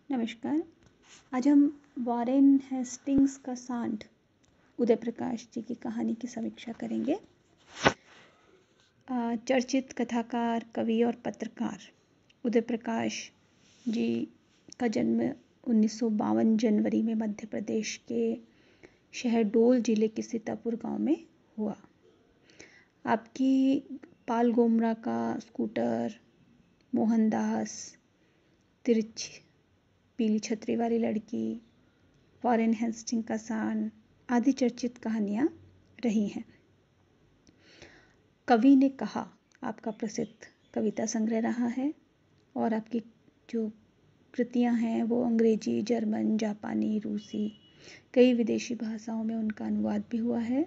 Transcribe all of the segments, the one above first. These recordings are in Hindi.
नमस्कार। आज हम वॉरेन हेस्टिंग्स का सांड उदय प्रकाश जी की कहानी की समीक्षा करेंगे। चर्चित कथाकार, कवि और पत्रकार उदय प्रकाश जी का जन्म 1952 जनवरी में मध्य प्रदेश के शहडोल जिले के सीतापुर गांव में हुआ। आपकी पाल गोमरा का स्कूटर, मोहनदास, तिरछी पीली छतरी वाली लड़की, वॉरेन हेस्टिंग का सांड आदि चर्चित कहानियाँ रही हैं। कवि ने कहा आपका प्रसिद्ध कविता संग्रह रहा है और आपकी जो कृतियाँ हैं वो अंग्रेजी, जर्मन, जापानी, रूसी, कई विदेशी भाषाओं में उनका अनुवाद भी हुआ है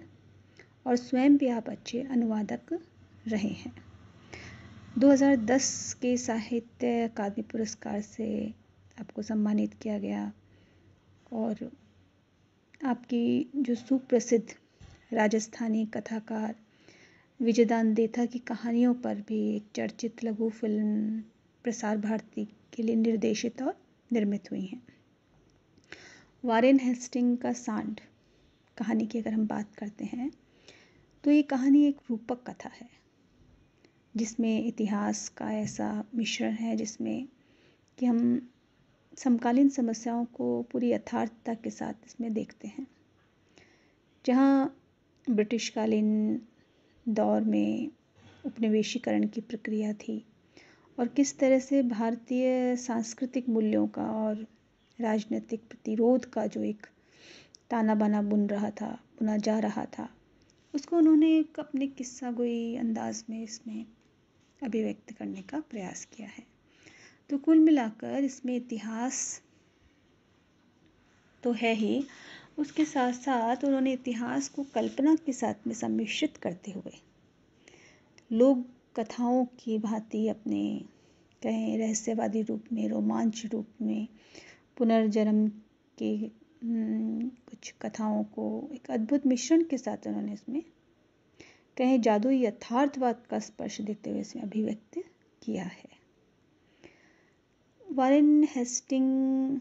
और स्वयं भी आप अच्छे अनुवादक रहे हैं। 2010 के साहित्य अकादमी पुरस्कार से आपको सम्मानित किया गया और आपकी जो सुप्रसिद्ध राजस्थानी कथाकार विजयदान देथा की कहानियों पर भी एक चर्चित लघु फिल्म प्रसार भारती के लिए निर्देशित और निर्मित हुई हैं। वॉरेन हेस्टिंग का सांड कहानी की अगर हम बात करते हैं तो ये कहानी एक रूपक कथा है जिसमें इतिहास का ऐसा मिश्रण है जिसमें कि हम समकालीन समस्याओं को पूरी यथार्थता के साथ इसमें देखते हैं। जहाँ ब्रिटिशकालीन दौर में उपनिवेशीकरण की प्रक्रिया थी और किस तरह से भारतीय सांस्कृतिक मूल्यों का और राजनीतिक प्रतिरोध का जो एक ताना बाना बुना जा रहा था, उसको उन्होंने एक अपने किस्सा गोई अंदाज में इसमें अभिव्यक्त करने का प्रयास किया है। तो कुल मिलाकर इसमें इतिहास तो है ही, उसके साथ साथ उन्होंने इतिहास को कल्पना के साथ में सम्मिश्रित करते हुए लोक कथाओं की भांति अपने कहें रहस्यवादी रूप में, रोमांच रूप में, पुनर्जन्म के कुछ कथाओं को एक अद्भुत मिश्रण के साथ उन्होंने इसमें कहें जादुई यथार्थवाद का स्पर्श देते हुए इसमें अभिव्यक्त किया है। वॉरेन हेस्टिंग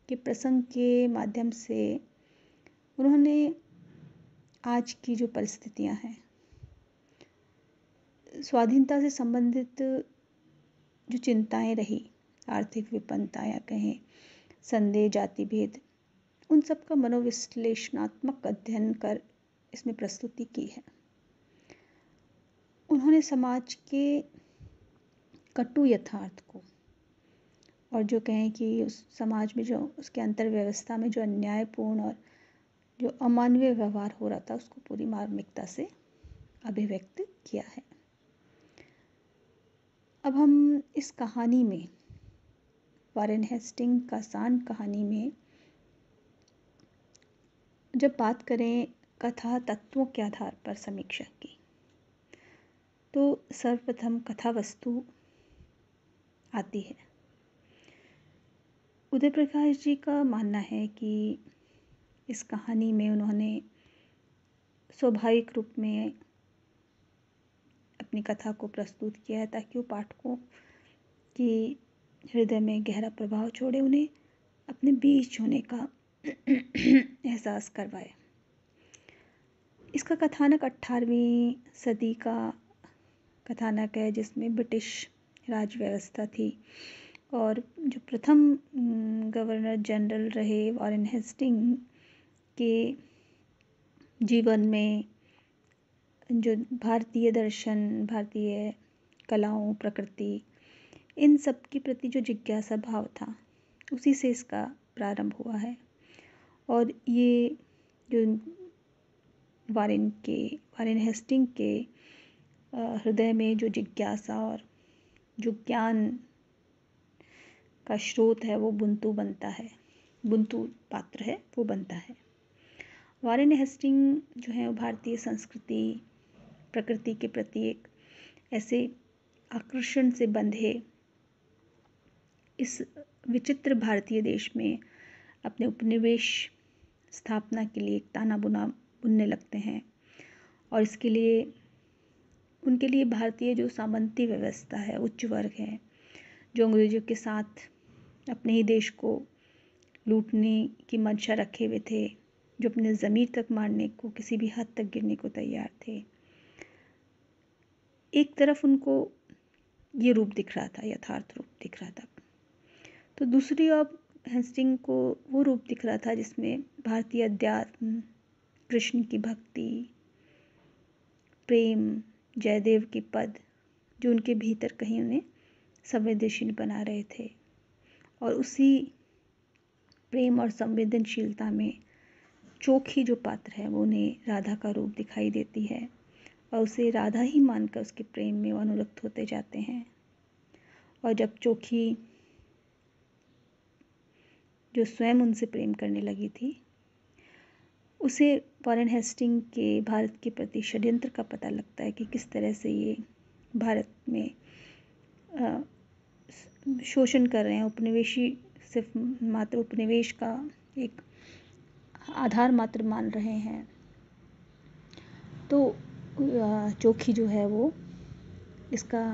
के प्रसंग के माध्यम से उन्होंने आज की जो परिस्थितियां हैं, स्वाधीनता से संबंधित जो चिंताएं रही, आर्थिक विपन्नता या कहें संदेह, जाति भेद, उन सब का मनोविश्लेषणात्मक अध्ययन कर इसमें प्रस्तुति की है। उन्होंने समाज के कटु यथार्थ को और जो कहें कि उस समाज में जो उसके अंतर व्यवस्था में जो अन्यायपूर्ण और जो अमानवीय व्यवहार हो रहा था उसको पूरी मार्मिकता से अभिव्यक्त किया है। अब हम इस कहानी में, वॉरेन हेस्टिंग का सांड कहानी में जब बात करें कथा तत्वों के आधार पर समीक्षा की तो सर्वप्रथम कथा वस्तु आती है। उदय प्रकाश जी का मानना है कि इस कहानी में उन्होंने स्वाभाविक रूप में अपनी कथा को प्रस्तुत किया है ताकि वो पाठकों की हृदय में गहरा प्रभाव छोड़े, उन्हें अपने बीच होने का एहसास करवाए। इसका कथानक 18वीं सदी का कथानक है जिसमें ब्रिटिश राज व्यवस्था थी और जो प्रथम गवर्नर जनरल रहे वॉरेन हेस्टिंग के जीवन में जो भारतीय दर्शन, भारतीय कलाओं, प्रकृति, इन सब के प्रति जो जिज्ञासा भाव था उसी से इसका प्रारंभ हुआ है। और ये जो वॉरेन हेस्टिंग के हृदय में जो जिज्ञासा और जो ज्ञान का स्रोत है वो बुंतू पात्र है वो बनता है। वॉरेन हेस्टिंग जो है वो भारतीय संस्कृति, प्रकृति के प्रति एक ऐसे आकर्षण से बंधे इस विचित्र भारतीय देश में अपने उपनिवेश स्थापना के लिए एक ताना बुनने लगते हैं और इसके लिए उनके लिए भारतीय जो सामंती व्यवस्था है, उच्च वर्ग है, जो अंग्रेजों के साथ अपने ही देश को लूटने की मंशा रखे हुए थे, जो अपने ज़मीर तक मारने को, किसी भी हद तक गिरने को तैयार थे। एक तरफ उनको ये रूप दिख रहा था, यथार्थ रूप दिख रहा था, तो दूसरी ओर हेस्टिंग को वो रूप दिख रहा था जिसमें भारतीय अध्यात्म, कृष्ण की भक्ति, प्रेम, जयदेव की पद, जो उनके भीतर कहीं उन्हें संवेदनशील बना रहे थे। और उसी प्रेम और संवेदनशीलता में चोखी जो पात्र है वो उन्हें राधा का रूप दिखाई देती है और उसे राधा ही मानकर उसके प्रेम में वो अनुरक्त होते जाते हैं। और जब चोखी जो स्वयं उनसे प्रेम करने लगी थी, उसे वॉरेन हेस्टिंग के भारत के प्रति षड्यंत्र का पता लगता है कि किस तरह से ये भारत में शोषण कर रहे हैं, उपनिवेशी सिर्फ मात्र उपनिवेश का एक आधार मात्र मान रहे हैं। तो चोखी जो है वो इसका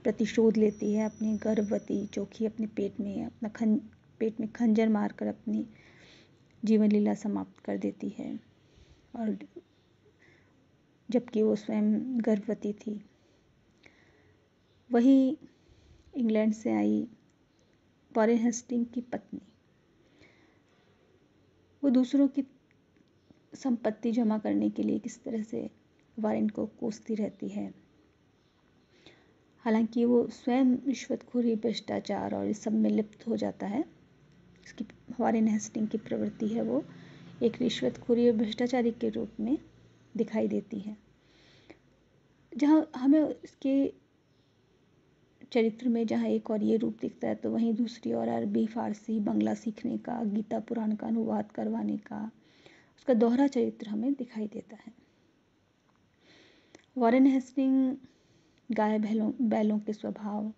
प्रतिशोध लेती है। अपनी गर्भवती चोखी अपने पेट में खंजर मारकर अपनी जीवन लीला समाप्त कर देती है, और जबकि वो स्वयं गर्भवती थी। वही इंग्लैंड से आई वॉरेन हेस्टिंग की पत्नी, वो दूसरों की संपत्ति जमा करने के लिए किस तरह से वॉरेन को कोसती रहती है। हालांकि वो स्वयं रिश्वतखोरी, भ्रष्टाचार और इस सब में लिप्त हो जाता है। इसकी वॉरेन हेस्टिंग की प्रवृत्ति है वो एक रिश्वतखोरी और भ्रष्टाचारी के रूप में दिखाई देती है। जहाँ हमें इसके चरित्र में जहाँ एक और ये रूप दिखता है, तो वहीं दूसरी ओर अरबी, फारसी, बंगला सीखने का, गीता पुराण का अनुवाद करवाने का उसका दोहरा चरित्र हमें दिखाई देता है। वॉरेन हेस्टिंग गाय बैलों के स्वभाव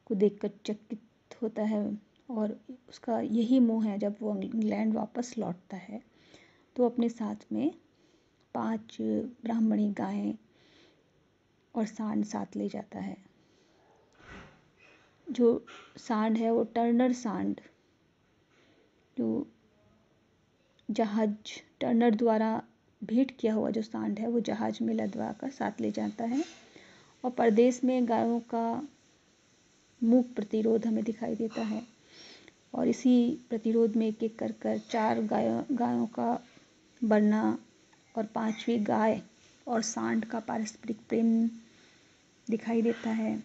को देखकर चकित होता है और उसका यही मोह है। जब वो इंग्लैंड वापस लौटता है तो अपने साथ में 5 ब्राह्मणी गायें और सांड साथ ले जाता है। जो सांड है वो टर्नर सांड, जो टर्नर द्वारा भेंट किया हुआ जो सांड है वो जहाज में लदवा कर साथ ले जाता है। और परदेश में गायों का मूक प्रतिरोध हमें दिखाई देता है, और इसी प्रतिरोध में एक एक कर 4 गायों का मरना और 5वीं गाय और सांड का पारस्परिक प्रेम दिखाई देता है।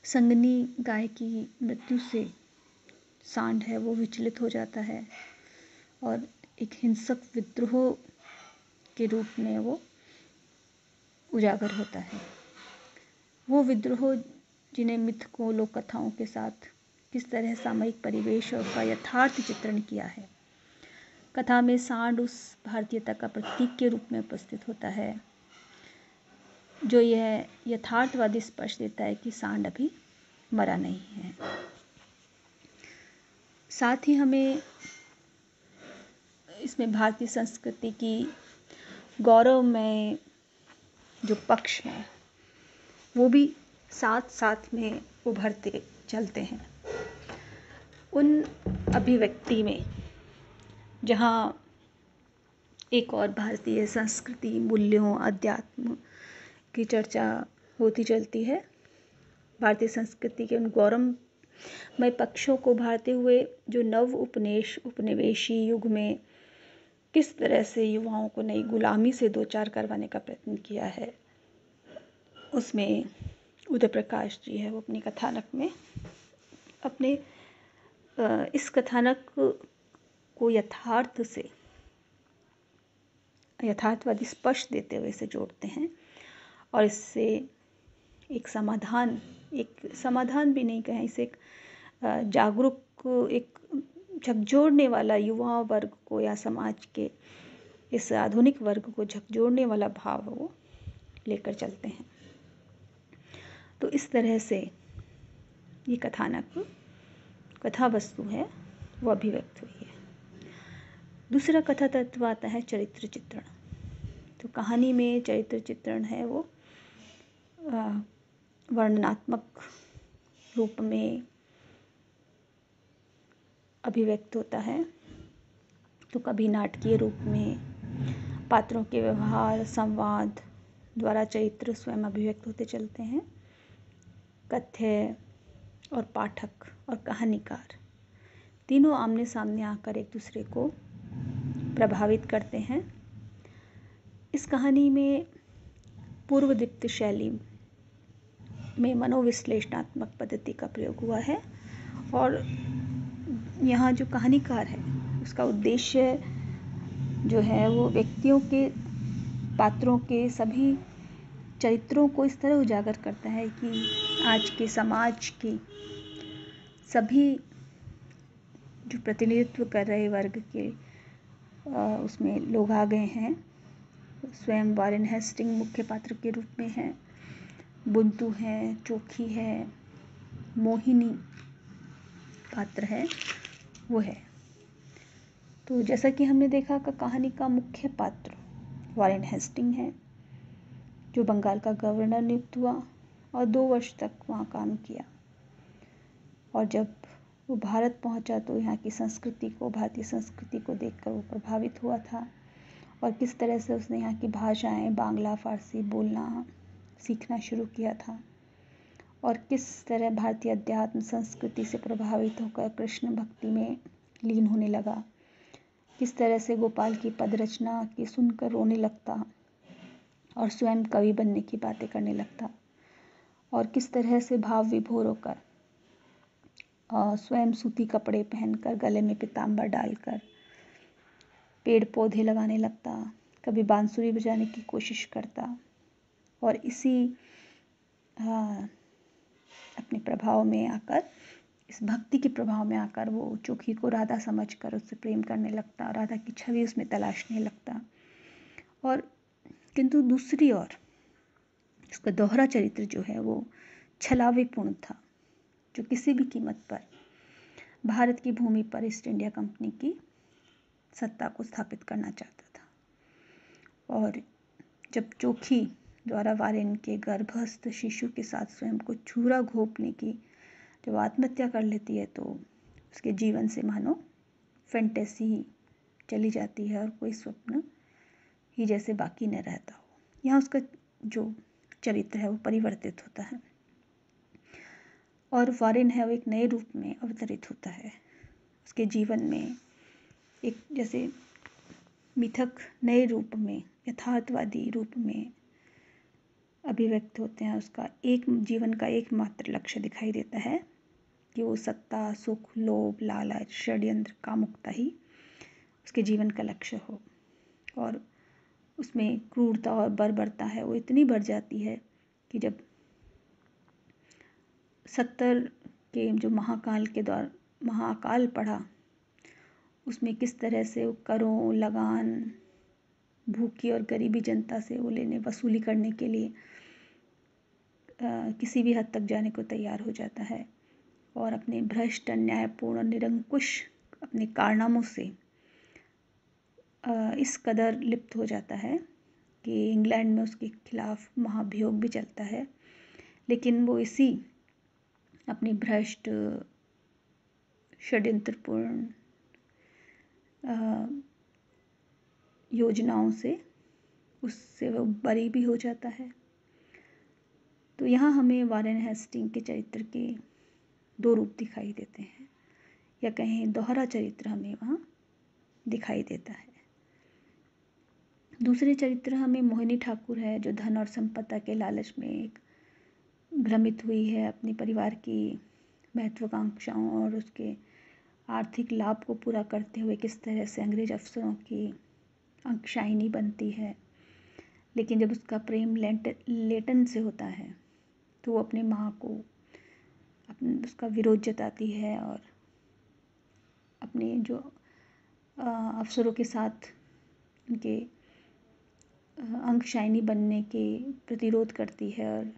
संगनी गाय की मृत्यु से सांड है वो विचलित हो जाता है और एक हिंसक विद्रोह के रूप में वो उजागर होता है। वो विद्रोह जिन्हें मिथकों, लोक कथाओं के साथ किस तरह सामयिक परिवेश और का यथार्थ चित्रण किया है। कथा में सांड उस भारतीयता का प्रतीक के रूप में उपस्थित होता है जो यह यथार्थवादी स्पर्श देता है कि सांड अभी मरा नहीं है। साथ ही हमें इसमें भारतीय संस्कृति की गौरव में जो पक्ष हैं वो भी साथ साथ में उभरते चलते हैं। उन अभिव्यक्ति में जहाँ एक और भारतीय संस्कृति, मूल्यों, अध्यात्म की चर्चा होती चलती है, भारतीय संस्कृति के उन गौरवमय पक्षों को उभारते हुए जो नव उपनिवेशी युग में किस तरह से युवाओं को नई गुलामी से दो चार करवाने का प्रयत्न किया है, उसमें उदय प्रकाश जी है वो अपनी कथानक में अपने इस कथानक को यथार्थवादी स्पर्श देते हुए इसे जोड़ते हैं और इससे एक समाधान भी नहीं कहें, इसे एक जागरूक, एक झकझोरने वाला युवा वर्ग को या समाज के इस आधुनिक वर्ग को झकझोरने वाला भाव वो लेकर चलते हैं। तो इस तरह से ये कथा वस्तु है वो अभिव्यक्त हुई है। दूसरा कथा तत्व आता है चरित्र चित्रण। तो कहानी में चरित्र चित्रण है वो वर्णनात्मक रूप में अभिव्यक्त होता है। तो कभी नाटकीय रूप में पात्रों के व्यवहार संवाद द्वारा चरित्र स्वयं अभिव्यक्त होते चलते हैं। कथ्य और पाठक और कहानीकार तीनों आमने सामने आकर एक दूसरे को प्रभावित करते हैं। इस कहानी में पूर्वदीप्त शैली में मनोविश्लेषणात्मक पद्धति का प्रयोग हुआ है और यहाँ जो कहानीकार है उसका उद्देश्य जो है वो व्यक्तियों के पात्रों के सभी चरित्रों को इस तरह उजागर करता है कि आज के समाज की सभी जो प्रतिनिधित्व कर रहे वर्ग के उसमें लोग आ गए हैं। स्वयं वॉरेन हेस्टिंग मुख्य पात्र के रूप में है, बुंतू है, चोखी है, मोहिनी पात्र है वो है। तो जैसा कि हमने देखा कि कहानी का मुख्य पात्र वॉरेन हेस्टिंग है जो बंगाल का गवर्नर नियुक्त हुआ और 2 वर्ष तक वहाँ काम किया। और जब वो भारत पहुँचा तो यहाँ की संस्कृति को, भारतीय संस्कृति को देखकर वो प्रभावित हुआ था और किस तरह से उसने यहाँ की भाषाएं बांग्ला फारसी बोलना सीखना शुरू किया था और किस तरह भारतीय अध्यात्म संस्कृति से प्रभावित होकर कृष्ण भक्ति में लीन होने लगा। किस तरह से गोपाल की पद रचना की सुनकर रोने लगता और स्वयं कवि बनने की बातें करने लगता और किस तरह से भाव विभोर होकर स्वयं सूती कपड़े पहनकर गले में पीताम्बर डालकर पेड़ पौधे लगाने लगता, कभी बांसुरी बजाने की कोशिश करता और इसी अपने प्रभाव में आकर, इस भक्ति के प्रभाव में आकर वो चोखी को राधा समझकर उससे प्रेम करने लगता, राधा की छवि उसमें तलाशने लगता। और किंतु दूसरी ओर इसका दोहरा चरित्र जो है वो छलावेपूर्ण था, जो किसी भी कीमत पर भारत की भूमि पर ईस्ट इंडिया कंपनी की सत्ता को स्थापित करना चाहता था। और जब चोखी द्वारा वारेन के गर्भस्थ शिशु के साथ स्वयं को छुरा घोंपने की जब आत्महत्या कर लेती है तो उसके जीवन से मानो फैंटेसी चली जाती है और कोई स्वप्न ही जैसे बाकी न रहता हो। यहाँ उसका जो चरित्र है वो परिवर्तित होता है और वारेन है वो एक नए रूप में अवतरित होता है। उसके जीवन में एक जैसे मिथक नए रूप में, यथार्थवादी रूप में अभिव्यक्त होते हैं। उसका एक जीवन का एकमात्र लक्ष्य दिखाई देता है कि वो सत्ता, सुख, लोभ, लालच, षड्यंत्र, कामुकता ही उसके जीवन का लक्ष्य हो। और उसमें क्रूरता और बर्बरता है वो इतनी बढ़ जाती है कि जब 70 के जो महाकाल के दौर महाकाल पड़ा उसमें किस तरह से वो करों, लगान, भूखी और गरीबी जनता से वो लेने वसूली करने के लिए किसी भी हद तक जाने को तैयार हो जाता है और अपने भ्रष्ट, अन्यायपूर्ण और निरंकुश अपने कारनामों से इस कदर लिप्त हो जाता है कि इंग्लैंड में उसके खिलाफ महाभियोग भी चलता है। लेकिन वो इसी अपनी भ्रष्ट, षड्यंत्रपूर्ण योजनाओं से उससे वो बरी भी हो जाता है। तो यहाँ हमें वारेन हेस्टिंग के चरित्र के 2 रूप दिखाई देते हैं या कहें दोहरा चरित्र हमें वहाँ दिखाई देता है। दूसरे चरित्र हमें मोहिनी ठाकुर है जो धन और संपदा के लालच में एक भ्रमित हुई है, अपने परिवार की महत्वाकांक्षाओं और उसके आर्थिक लाभ को पूरा करते हुए किस तरह से अंग्रेज अफसरों की अंकशायनी बनती है। लेकिन जब उसका प्रेम लेटन से होता है तो वो अपने माँ को उसका विरोध जताती है और अपने जो अफसरों के साथ उनके अंकशायनी बनने के प्रतिरोध करती है और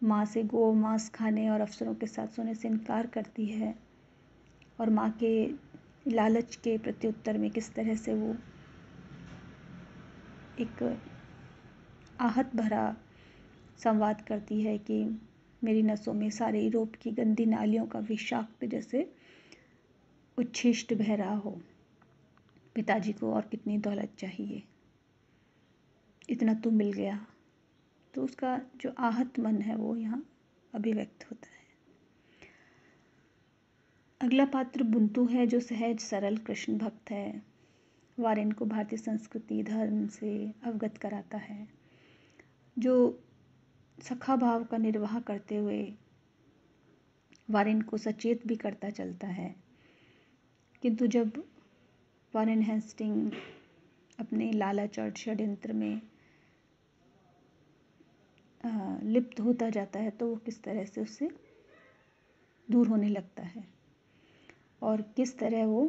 माँ से गो मांस खाने और अफसरों के साथ सोने से इनकार करती है और माँ के लालच के प्रत्युत्तर में किस तरह से वो एक आहत भरा संवाद करती है कि मेरी नसों में सारे यूरोप की गंदी नालियों का विषाक्त जैसे उच्छिष्ट बह रहा हो, पिताजी को और कितनी दौलत चाहिए, इतना तो मिल गया, तो उसका जो आहत मन है वो यहाँ अभिव्यक्त होता है। अगला पात्र बुंतू है, जो सहज सरल कृष्ण भक्त है। वारेन को भारतीय संस्कृति धर्म से अवगत कराता है, जो सखा भाव का निर्वाह करते हुए वारेन को सचेत भी करता चलता है। किंतु जब वारेन हेस्टिंग अपने लालच और षड्यंत्र में लिप्त होता जाता है तो वो किस तरह से उससे दूर होने लगता है और किस तरह वो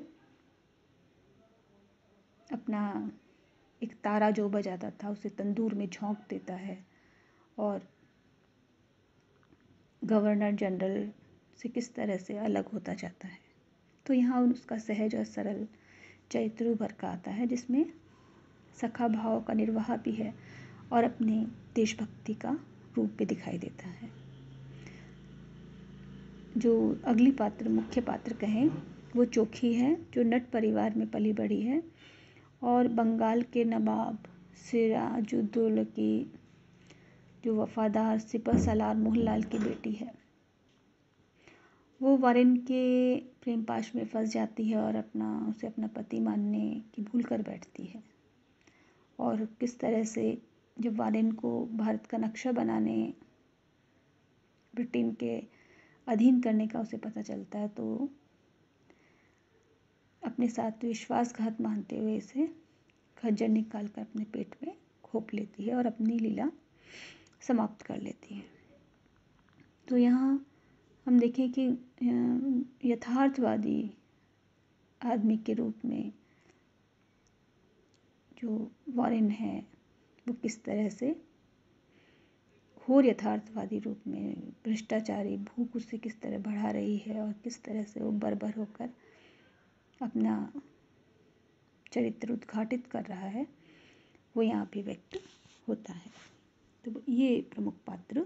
अपना एक तारा जो बजाता था उसे तंदूर में झोंक देता है और गवर्नर जनरल से किस तरह से अलग होता जाता है। तो यहाँ उसका सहज और सरल चरित्र उभर का आता है, जिसमें सखा भाव का निर्वाह भी है और अपने देशभक्ति का रूप भी दिखाई देता है। जो अगली पात्र मुख्य पात्र कहें वो चोखी है, जो नट परिवार में पली बड़ी है और बंगाल के नवाब सिराजुद्दौला की जो वफादार सिपह सलार मोहनलाल की बेटी है। वो वारेन के प्रेम पाश में फंस जाती है और उसे अपना पति मानने की भूल कर बैठती है और किस तरह से जब वारेन को भारत का नक्शा बनाने ब्रिटेन के अधीन करने का उसे पता चलता है तो अपने साथ विश्वासघात मानते हुए इसे खंजर निकाल कर अपने पेट में घोंप लेती है और अपनी लीला समाप्त कर लेती है। तो यहाँ हम देखें कि यथार्थवादी आदमी के रूप में जो वारेन है वो किस तरह से घोर यथार्थवादी रूप में भ्रष्टाचारी भूख उससे किस तरह बढ़ा रही है और किस तरह से वो बर्बर होकर अपना चरित्र उद्घाटित कर रहा है, वो यहाँ भी व्यक्त होता है। तो ये प्रमुख पात्र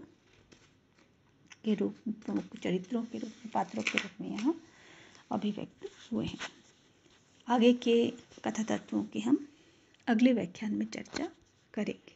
के रूप प्रमुख चरित्रों के रूप में पात्रों के रूप में यहाँ अभिव्यक्त हुए हैं। आगे के कथा तत्वों की हम अगले व्याख्यान में चर्चा करेंगे।